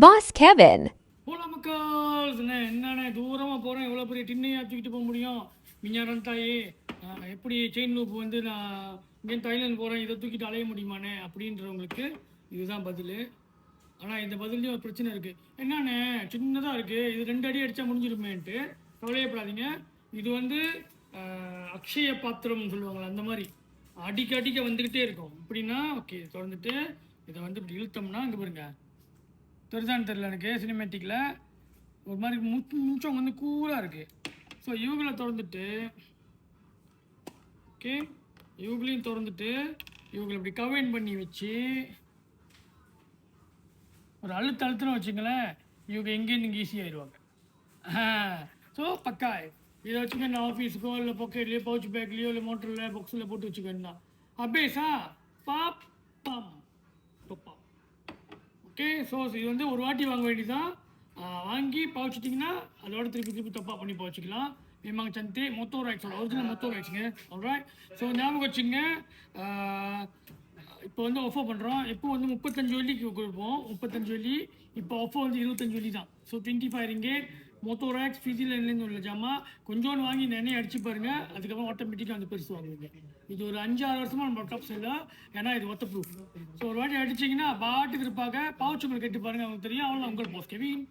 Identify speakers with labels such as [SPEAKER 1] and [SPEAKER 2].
[SPEAKER 1] Boss Kevin.
[SPEAKER 2] போல மக்கள் என்னண்ணே தூரமாக போகிறேன், எவ்வளோ பெரிய டின்னையாக தூக்கிட்டு போக முடியும்? மிஞ்சாரன் தாயே, எப்படி செயின் லூப் வந்து நான் இங்கேருந்து தாய்லாந்து போகிறேன், இதை தூக்கிட்டு அலைய முடியுமாண்ணே அப்படின்றவங்களுக்கு இதுதான் பதில். ஆனால் இந்த பதிலையும் ஒரு பிரச்சனை இருக்குது. என்னண்ணே சின்னதாக இருக்குது, இது 2 அடி அடித்தா முடிஞ்சிருமேன்ட்டு கவலையப்படாதீங்க. இது வந்து அக்ஷய பாத்திரம்னு சொல்லுவாங்களே, அந்த மாதிரி அடிக்க அடிக்க வந்துக்கிட்டே இருக்கும். இப்படின்னா ஓகே, தொடர்ந்துட்டு இதை வந்து இப்படி இழுத்தோம்னா இங்கே பாருங்க, தெரிதான்னு தெரில எனக்கு, சினிமேட்டிக்கில் ஒரு மாதிரி முச்சம் வந்து கூலாக இருக்குது. ஸோ இவங்களை திறந்துட்டு ஓகே, இவங்களையும் திறந்துட்டு இவங்களை இப்படி கவெயின் பண்ணி வச்சு ஒரு அழுத்தம்னு வச்சுங்களேன், இவங்க எங்கேயும் இங்கே ஈஸியாகிடுவாங்க. ஸோ பக்கா இதை வச்சுக்க, நான் ஆஃபீஸுக்கோ இல்லை பாக்கெட்லேயோ பவுச் பேக்லேயோ இல்லை மோட்டரில் பாக்ஸில் போட்டு வச்சுக்கணும் தான். அபேஸா பாப் பம் பப்பா. ஓகே, ஸோ இது வந்து ஒரு வாட்டி வாங்க வேண்டியதான். வாங்கி பவச்சிட்டிங்கன்னா அதோட திருப்பி தப்பாக பண்ணி பவச்சிக்கலாம். மேமாங்க சந்தி மொத்தோராக்ஸோட ஒரிஜினல் மொத்தோராக்ஸுங்க. ஆல்ரைட், ஸோ ஞாபகம் வச்சுங்க. இப்போ வந்து ஆஃபர் பண்ணுறோம். எப்போ வந்து 35 வெள்ளிக்கு கொடுப்போம், 35 வெள்ளி. இப்போ ஆஃபர் வந்து 25 வெள்ளி தான். ஸோ 25 ரிங்கேட் மோட்டோராக்ஸ் ஃபிசிலேருந்து உள்ள ஜாமா கொஞ்சோண்டு வாங்கி எண்ணெய் அடிச்சு பாருங்கள். அதுக்கப்புறம் ஆட்டோமேட்டிக்காக அந்த பெருசு வாங்குவீங்க. இது ஒரு 5-6 வருஷமாக நம்ம டாப் செய்யலாம், ஏன்னா இது வாட்டர் ப்ரூஃப். ஸோ ஒரு வாட்டி அடிச்சிங்கன்னா பாட்டுக்கு இருப்பாங்க. பவுச் உங்களுக்கு கெட்டு பாருங்கள், அவங்களுக்கு தெரியும். அவ்வளோ உங்கள் பாஸ் கெவின்.